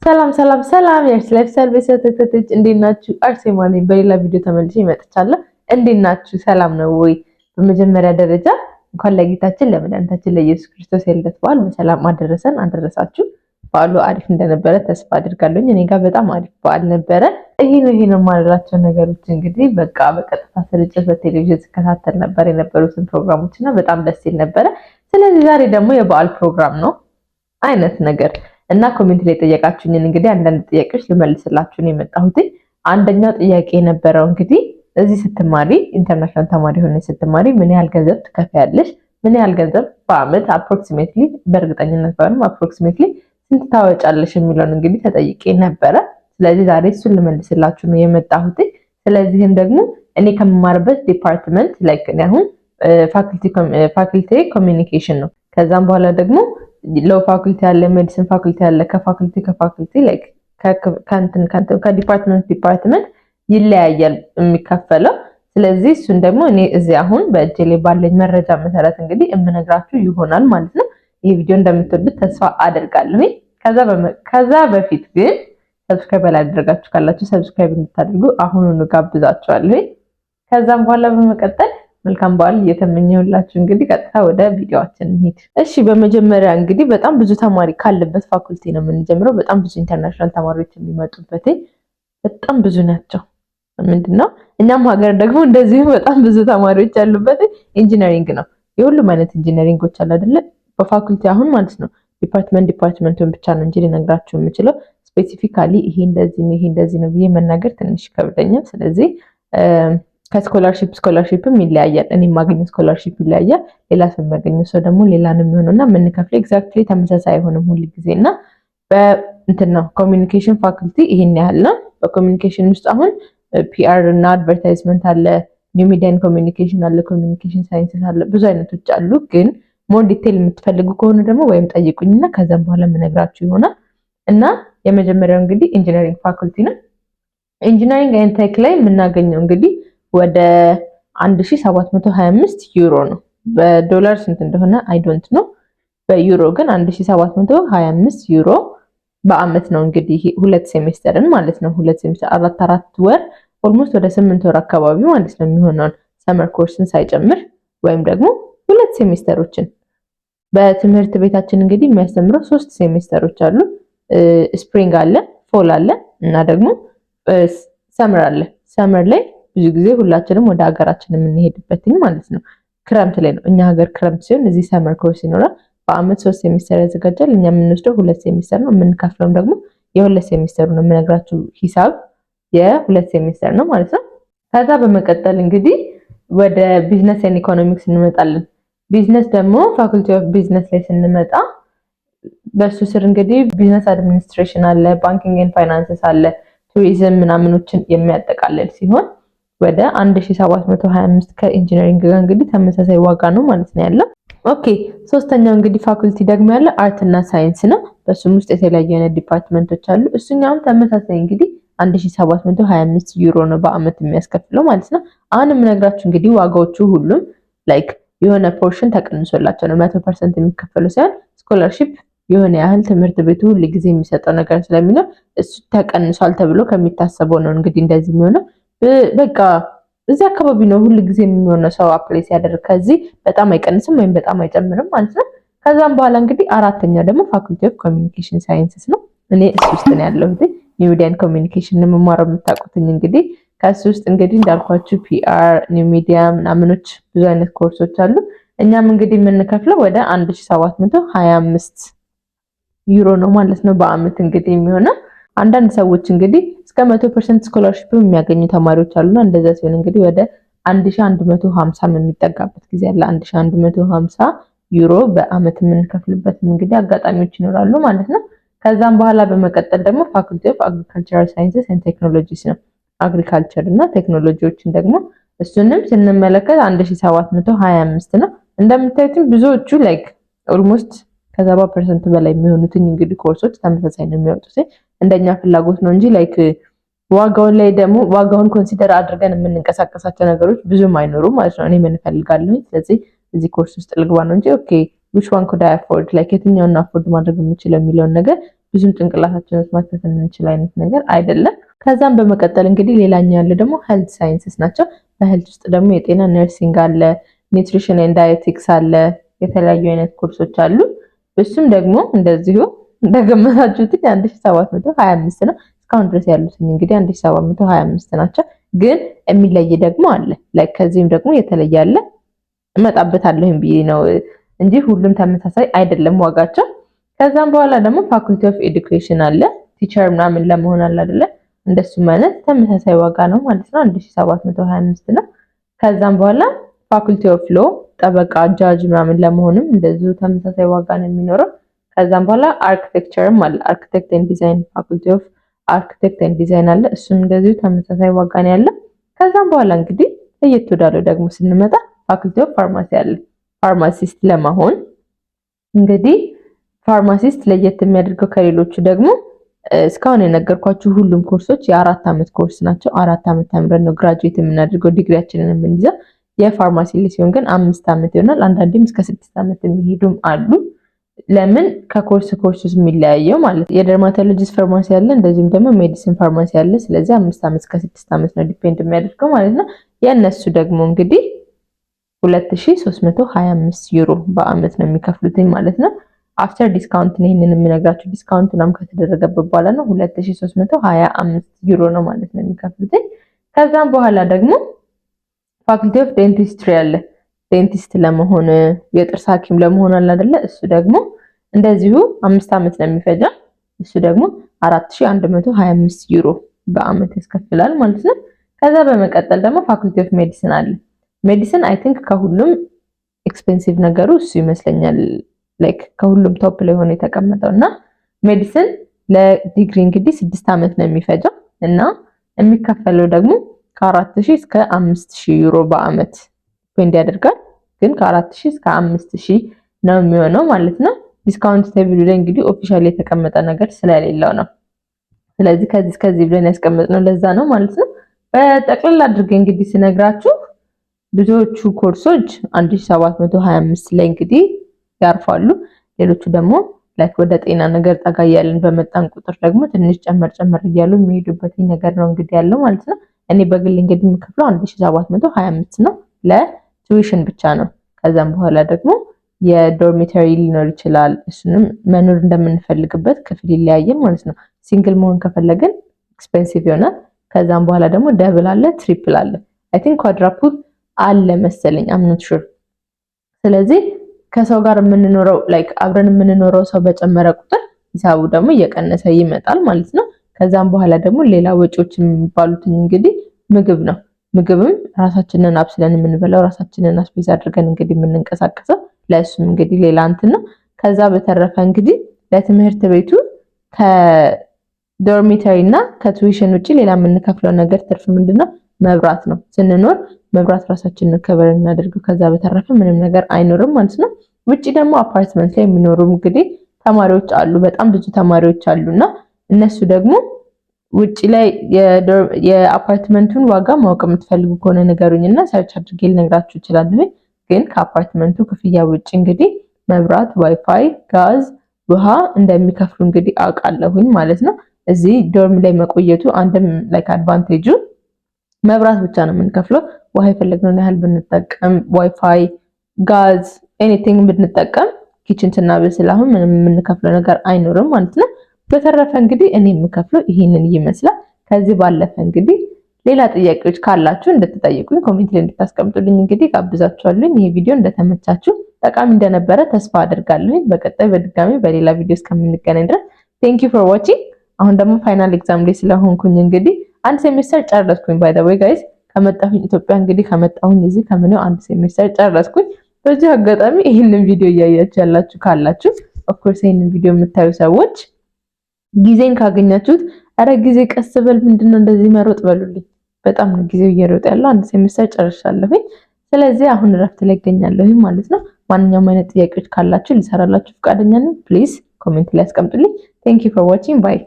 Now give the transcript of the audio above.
ሰላም ሰላም ሰላም የላይፍ ሰርቪስ ተከታታዮች እንዴት ናችሁ? አርሴማ ነኝ። በሌላ ቪዲዮ ተመልሼ መጥቻለሁ። እንዴት ናችሁ? ሰላም ነው ወይ? በመጀመሪያ ደረጃ እንኳን ለጌታችን ለመድኃኒታችን ለኢየሱስ ክርስቶስ የልደት በዓል በሰላም አደረሰን አደረሳችሁ። በዓሉ አሪፍ እንደነበረ ተስፋ አድርጋለሁ። እኔ ጋር በጣም አሪፍ በዓል ነበረ። ይሄ ነው የማላቸው ነገሮች እንግዲህ በቃ በቀጥታ ስርጭት በቴሌቪዥን ስከታተል ነበር የነበሩትን ፕሮግራሞች እና በጣም ደስ ይል ነበረ። ስለዚህ ዛሬ ደግሞ የበዓል ፕሮግራም ነው አይነት ነገር እና ኮሜንት ላይ ጠየቃችሁኝን እንግዲህ አንዳንድ ጥያቄዎች ልመልስላችሁ ነው የመጣሁት። አንደኛው ጥያቄ የነበረው እንግዲህ እዚህ ስትማሪ ኢንተርናሽናል ተማሪ ሆነሽ ስትማሪ ምን ያህል ገንዘብ ትከፍያለሽ? ምን ያህል ገንዘብ በአመት አፕሮክሲሜትሊ በእርግጠኝነት ባይሆንም አፕሮክሲሜትሊ ስንት ታወጫለሽ የሚለውን እንግዲህ ተጠይቄ ነበረ። ስለዚህ ዛሬ እሱን ልመልስላችሁ ነው የመጣሁት። ስለዚህም ደግሞ እኔ ከመማርበት ዲፓርትመንት ላይክ እኔ አሁን ፋኩልቲ ኮሚኒኬሽን ነው። ከዛም በኋላ ደግሞ ሎው ፋኩልቲ ያለ ሜዲሲን ፋኩልቲ ያለ ከፋኩልቲ ላይክ ከዲፓርትመንት ይለያያል የሚከፈለው። ስለዚህ እሱን ደግሞ እኔ እዚህ አሁን በእጄ ላይ ባለኝ መረጃ መሰረት እንግዲህ የምነግራችሁ ይሆናል ማለት ነው። ይሄ ቪዲዮ እንደምትወዱት ተስፋ አደርጋለሁ። ከዛ በፊት ግን ሰብስክራይብ ያላደረጋችሁ ካላችሁ ሰብስክራይብ እንድታደርጉ አሁኑኑ ጋብዛችኋለሁ። ከዛም በኋላ በመቀጠል መልካም በዓል እየተመኘሁላችሁ እንግዲህ ቀጥታ ወደ ቪዲዮአችን እንሂድ። እሺ በመጀመሪያ እንግዲህ በጣም ብዙ ተማሪ ካለበት ፋኩልቲ ነው የምንጀምረው። በጣም ብዙ ኢንተርናሽናል ተማሪዎች የሚመጡበት በጣም ብዙ ናቸው። ምንድነው እኛም ሀገር ደግሞ እንደዚሁ በጣም ብዙ ተማሪዎች ያሉበት ኢንጂነሪንግ ነው። የሁሉም አይነት ኢንጂነሪንጎች አለ አይደለ? በፋኩልቲ አሁን ማለት ነው ዲፓርትመንቱን ብቻ ነው እንጂ ልነግራችሁ የምችለው ስፔሲፊካሊ ይሄ እንደዚህ ነው ብዬ መናገር ትንሽ ይከብደኛል። ስለዚህ ከስኮላርሺፕም ይለያያል። እኔ የማገኘው ስኮላርሺፕ ይለያያል። ሌላ ሰው የሚያገኘው ሰው ደግሞ ሌላ ነው የሚሆነውና የምንከፍለው ኤግዛክትሊ ተመሳሳይ አይሆንም ሁሉ ጊዜና በእንትን ነው ኮሚኒኬሽን ፋኩልቲ ይሄን ያህል ነው። በኮሚኒኬሽን ውስጥ አሁን ፒአር እና አድቨርታይዝመንት አለ፣ ኒው ሚዲያ ኮሚኒኬሽን አለ፣ ኮሚኒኬሽን ሳይንስስ አለ፣ ብዙ አይነቶች አሉ። ግን ሞር ዲቴል የምትፈልጉ ከሆነ ደግሞ ወይም ጠይቁኝና ከዛም በኋላ የምነግራችሁ ይሆናል። እና የመጀመሪያው እንግዲህ ኢንጂነሪንግ ፋኩልቲ ነው። ኢንጂነሪንግ ኤንድ ቴክ ላይ የምናገኘው እንግዲህ ወደ 1725 ዩሮ ነው። በዶላር ስንት እንደሆነ አይ ዶንት ኖ። በዩሮ ግን 1725 ዩሮ በአመት ነው እንግዲህ ሁለት ሴሜስተርን ማለት ነው። ሁለት ሴሜስተር አራት ወር ኦልሞስት ወደ 8 ወር አካባቢ ማለት ነው የሚሆነው ሰመር ኮርስን ሳይጨምር ወይም ደግሞ ሁለት ሴሜስተሮችን በትምህርት ቤታችን እንግዲህ የሚያስተምረው 3 ሴሜስተሮች አሉ። ስፕሪንግ አለ፣ ፎል አለ እና ደግሞ ሰመር አለ። ሰመር ላይ ብዙ ጊዜ ሁላችንም ወደ ሀገራችን የምንሄድበትኝ ማለት ነው ክረምት ላይ ነው። እኛ ሀገር ክረምት ሲሆን እዚህ ሰመር ኮርስ ይኖራል። በአመት 3 ሴሚስተር ያዘጋጃል። እኛ የምንወስደው 2 ሴሚስተር ነው። የምንከፍለውም ደግሞ የ2 ሴሚስተሩ ነው። የምነግራችሁ ሂሳብ የ2 ሴሚስተር ነው ማለት ነው። ከዛ በመቀጠል እንግዲህ ወደ ቢዝነስ ኤንድ ኢኮኖሚክስ እንመጣለን። ቢዝነስ ደግሞ ፋኩልቲ ኦፍ ቢዝነስ ላይ ስንመጣ በሱ ስር እንግዲህ ቢዝነስ አድሚኒስትሬሽን አለ፣ ባንኪንግ ኤንድ ፋይናንስስ አለ፣ ቱሪዝም ምናምኖችን የሚያጠቃልል ሲሆን ወደ 1725 ከኢንጂነሪንግ ጋር እንግዲህ ተመሳሳይ ዋጋ ነው ማለት ነው ያለው። ኦኬ ሶስተኛው እንግዲህ ፋኩልቲ ደግሞ ያለ አርት እና ሳይንስ ነው። በሱም ውስጥ የተለያዩ አይነት ዲፓርትመንቶች አሉ። እሱኛውም ተመሳሳይ እንግዲህ 1725 ዩሮ ነው በአመት የሚያስከፍለው ማለት ነው። አሁን የምነግራችሁ እንግዲህ ዋጋዎቹ ሁሉም ላይክ የሆነ ፖርሽን ተቀንሶላቸው ነው 100% የሚከፈለው ሳይሆን ስኮላርሺፕ የሆነ ያህል ትምህርት ቤቱ ሁሉ ጊዜ የሚሰጠው ነገር ስለሚኖር እሱ ተቀንሷል ተብሎ ከሚታሰበው ነው እንግዲህ እንደዚህ የሚሆነው። በቃ እዚህ አካባቢ ነው ሁሉ ጊዜ የሚሆነው ሰው አፕላይ ሲያደርግ ከዚህ በጣም አይቀንስም ወይም በጣም አይጨምርም ማለት ነው። ከዛም በኋላ እንግዲህ አራተኛው ደግሞ ፋኩልቲ ኦፍ ኮሚኒኬሽን ሳይንስስ ነው። እኔ እሱ ውስጥ ነው ያለሁት። ኒው ሚዲያ ኮሚኒኬሽን የምማረው የምታውቁትኝ እንግዲህ ከሱ ውስጥ እንግዲህ እንዳልኳችሁ ፒአር፣ ኒው ሚዲያ ምናምኖች ብዙ አይነት ኮርሶች አሉ። እኛም እንግዲህ የምንከፍለው ወደ 1725 ዩሮ ነው ማለት ነው በአመት እንግዲህ የሚሆነው። አንዳንድ ሰዎች እንግዲህ እስከ 100% ስኮላርሺፕ የሚያገኙ ተማሪዎች አሉና እንደዛ ሲሆን እንግዲህ ወደ 1150 የሚጠጋበት ጊዜ አለ። 1150 ዩሮ በአመት የምንከፍልበት እንግዲህ አጋጣሚዎች ይኖራሉ ማለት ነው። ከዛም በኋላ በመቀጠል ደግሞ ፋኩልቲ ኦፍ አግሪካልቸራል ሳይንስስ ኤንድ ቴክኖሎጂስ ነው። አግሪካልቸር እና ቴክኖሎጂዎችን ደግሞ እሱንም ስንመለከት 1725 ነው። እንደምታዩትም ብዙዎቹ ላይክ ኦልሞስት ከ70% በላይ የሚሆኑትን እንግዲህ ኮርሶች ተመሳሳይ ነው የሚወጡት እንደኛ ፍላጎት ነው እንጂ ላይክ ዋጋውን ላይ ደግሞ ዋጋውን ኮንሲደር አድርገን የምንንቀሳቀሳቸው ነገሮች ብዙም አይኖሩም ማለት ነው። እኔ ምን ፈልጋለሁ ስለዚህ እዚህ ኮርስ ውስጥ ልግባ ነው እንጂ ኦኬ which one could I afford like የትኛውን አፎርድ ማድረግ የምችለው የሚለውን ነገር ብዙም ጭንቅላታችን ውስጥ ማክተት የምንችል አይነት ነገር አይደለም። ከዛም በመቀጠል እንግዲህ ሌላኛው ያለ ደግሞ ሄልት ሳይንስስ ናቸው። በሄልት ውስጥ ደግሞ የጤና ነርሲንግ አለ፣ ኒውትሪሽን ኤንድ ዳየቲክስ አለ፣ የተለያዩ አይነት ኮርሶች አሉ። እሱም ደግሞ እንደዚሁ እንደገመታችሁት 1725 ነው። እስካሁን ድረስ ያሉት እንግዲህ 1725 ናቸው። ግን የሚለይ ደግሞ አለ። ላይክ ከዚህም ደግሞ የተለየ አለ። እመጣበታለሁ ብዬ ነው እንጂ ሁሉም ተመሳሳይ አይደለም ዋጋቸው። ከዛም በኋላ ደግሞ ፋኩልቲ ኦፍ ኤዱኬሽን አለ። ቲቸር ምናምን ለመሆን አለ አይደለ? እንደሱ ማለት ተመሳሳይ ዋጋ ነው ማለት ነው። 1725 ነው። ከዛም በኋላ ፋኩልቲ ኦፍ ሎ ጠበቃ፣ ጃጅ ምናምን ለመሆንም እንደዚሁ ተመሳሳይ ዋጋ ነው የሚኖረው። ከዛም በኋላ አርኪቴክቸርም አለ። አርኪቴክት ኤንድ ዲዛይን ፋኩልቲ ኦፍ አርኪቴክት ኤንድ ዲዛይን አለ። እሱም እንደዚሁ ተመሳሳይ ዋጋ ነው ያለው። ከዛም በኋላ እንግዲህ ለየት ወዳለው ደግሞ ስንመጣ ፋኩልቲ ኦፍ ፋርማሲ አለ። ፋርማሲስት ለመሆን እንግዲህ ፋርማሲስት ለየት የሚያደርገው ከሌሎቹ ደግሞ እስካሁን የነገርኳችሁ ሁሉም ኮርሶች የ4 ዓመት ኮርስ ናቸው። 4 ዓመት ተምረን ነው ግራጁዌት የምናደርገው ዲግሪያችንን የምንይዘው። የፋርማሲ ሲሆን ግን 5 ዓመት ይሆናል። አንዳንዴም እስከ 6 ዓመት የሚሄዱም አሉ። ለምን ከኮርስ የሚለያየው ማለት የደርማቶሎጂስት ፋርማሲ አለ፣ እንደዚሁም ደግሞ ሜዲሲን ፋርማሲ አለ። ስለዚህ 5 ዓመት እስከ 6 ዓመት ነው ዲፔንድ የሚያደርገው ማለት ነው። የእነሱ ደግሞ እንግዲህ 2325 ዩሮ በአመት ነው የሚከፍሉትኝ ማለት ነው። አፍተር ዲስካውንት ነው ይሄንን የምነግራችሁ። ዲስካውንት ምናምን ከተደረገበት በኋላ ነው 2325 ዩሮ ነው ማለት ነው የሚከፍሉትኝ። ከዛም በኋላ ደግሞ ፋኩልቲ ኦፍ ዴንቲስትሪ አለ። ዴንቲስት ለመሆን የጥርስ ሐኪም ለመሆን አለ አይደለ? እሱ ደግሞ እንደዚሁ 5 ዓመት ነው የሚፈጀው። እሱ ደግሞ 4125 ዩሮ በአመት ያስከፍላል ማለት ነው። ከዛ በመቀጠል ደግሞ ፋኩልቲ ኦፍ ሜዲሲን አለ። ሜዲሲን አይ ቲንክ ከሁሉም ኤክስፔንሲቭ ነገሩ እሱ ይመስለኛል። ላይክ ከሁሉም ቶፕ ላይ ሆኖ የተቀመጠው እና ሜዲሲን ለዲግሪ እንግዲህ 6 ዓመት ነው የሚፈጀው እና የሚከፈለው ደግሞ ከ4000 እስከ 5000 ዩሮ በአመት ዲፔንድ ያደርጋል። ግን ከ4000 እስከ 5000 ነው የሚሆነው ማለት ነው። ዲስካውንት ቴብል ላይ እንግዲህ ኦፊሻሊ የተቀመጠ ነገር ስለሌለው ነው። ስለዚህ ከዚህ ብለን ያስቀመጥነው ለዛ ነው ማለት ነው። በጠቅላላ አድርጌ እንግዲህ ስነግራችሁ ብዙዎቹ ኮርሶች 1725 ላይ እንግዲህ ያርፋሉ። ሌሎቹ ደግሞ ላይክ ወደ ጤና ነገር ጠጋ እያልን በመጣን ቁጥር ደግሞ ትንሽ ጨመር እያሉ የሚሄዱበት ነገር ነው እንግዲህ ያለው ማለት ነው። እኔ በግል እንግዲህ የምከፍለው 1725 ነው ለቱዊሽን ብቻ ነው። ከዛም በኋላ ደግሞ የዶርሚተሪ ሊኖር ይችላል። እሱንም መኖር እንደምንፈልግበት ክፍል ይለያያል ማለት ነው። ሲንግል መሆን ከፈለግን ኤክስፔንሲቭ ይሆናል። ከዛም በኋላ ደግሞ ደብል አለ፣ ትሪፕል አለ። አይ ቲንክ ኳድራፑል አለ መሰለኝ አም ኖት ሹር። ስለዚህ ከሰው ጋር የምንኖረው ላይክ አብረን የምንኖረው ሰው በጨመረ ቁጥር ሂሳቡ ደግሞ እየቀነሰ ይመጣል ማለት ነው። ከዛም በኋላ ደግሞ ሌላ ወጪዎች የሚባሉት እንግዲህ ምግብ ነው። ምግብም ራሳችንን አብስለን የምንበላው ራሳችንን አስቤዛ አድርገን እንግዲህ የምንንቀሳቀሰው ለእሱም እንግዲህ ሌላ እንትን ነው። ከዛ በተረፈ እንግዲህ ለትምህርት ቤቱ ከዶርሚተሪ እና ከቱዊሽን ውጪ ሌላ የምንከፍለው ነገር ትርፍ ምንድነው? መብራት ነው። ስንኖር መብራት ራሳችንን ከበር እናደርገው። ከዛ በተረፈ ምንም ነገር አይኖርም ማለት ነው። ውጪ ደግሞ አፓርትመንት ላይ የሚኖሩ እንግዲህ ተማሪዎች አሉ፣ በጣም ብዙ ተማሪዎች አሉና እነሱ ደግሞ ውጪ ላይ የአፓርትመንቱን ዋጋ ማወቅ የምትፈልጉ ከሆነ ንገሩኝና ሰርች አድርጌ ልነግራችሁ እችላለሁ። ግን ከአፓርትመንቱ ክፍያ ውጪ እንግዲህ መብራት፣ ዋይፋይ፣ ጋዝ፣ ውሃ እንደሚከፍሉ እንግዲህ አውቃለሁኝ ማለት ነው። እዚህ ዶርም ላይ መቆየቱ አንድም ላይክ አድቫንቴጁ መብራት ብቻ ነው የምንከፍለው። ውሃ የፈለግነውን ያህል ብንጠቀም፣ ዋይፋይ፣ ጋዝ ኤኒቲንግ ብንጠቀም ኪችን ስናበስል አሁን ምንም የምንከፍለው ነገር አይኖርም ማለት ነው። በተረፈ እንግዲህ እኔ የምከፍለው ይሄንን ይመስላል። ከዚህ ባለፈ እንግዲህ ሌላ ጥያቄዎች ካላችሁ እንድትጠይቁኝ ኮሜንት ላይ እንድታስቀምጡልኝ እንግዲህ ጋብዛችኋለሁ። ይሄ ቪዲዮ እንደተመቻችሁ ጠቃሚ እንደነበረ ተስፋ አደርጋለሁ። በቀጣይ በድጋሚ በሌላ ቪዲዮ እስከምንገናኝ ድረስ ቴንክ ዩ ፎር ዋቺንግ። አሁን ደግሞ ፋይናል ኤግዛም ላይ ስለሆንኩኝ እንግዲህ አንድ ሴሚስተር ጨረስኩኝ። ባይ ዘ ዌይ ጋይስ ከመጣሁኝ ኢትዮጵያ እንግዲህ ከመጣሁኝ እዚህ ከምነው አንድ ሴሚስተር ጨረስኩኝ። በዚህ አጋጣሚ ይሄንን ቪዲዮ እያያችሁ ያላችሁ ካላችሁ ኦፍ ኮርስ ይሄንን ቪዲዮ የምታዩ ሰዎች ጊዜን ካገኛችሁት አረ ጊዜ ቀስ በል ምንድነው እንደዚህ መሮጥ በሉልኝ። በጣም ነው ጊዜው እየሮጠ ያለው። አንድ ሴሚስተር ጨርሻለሁኝ። ስለዚህ አሁን እረፍት ላይ እገኛለሁ ማለት ነው። ማንኛውም አይነት ጥያቄዎች ካላችሁ ልሰራላችሁ ፈቃደኛ ነኝ። ፕሊዝ ኮሜንት ላይ አስቀምጡልኝ። ቴንክ ዩ ፎር ዋቺንግ ባይ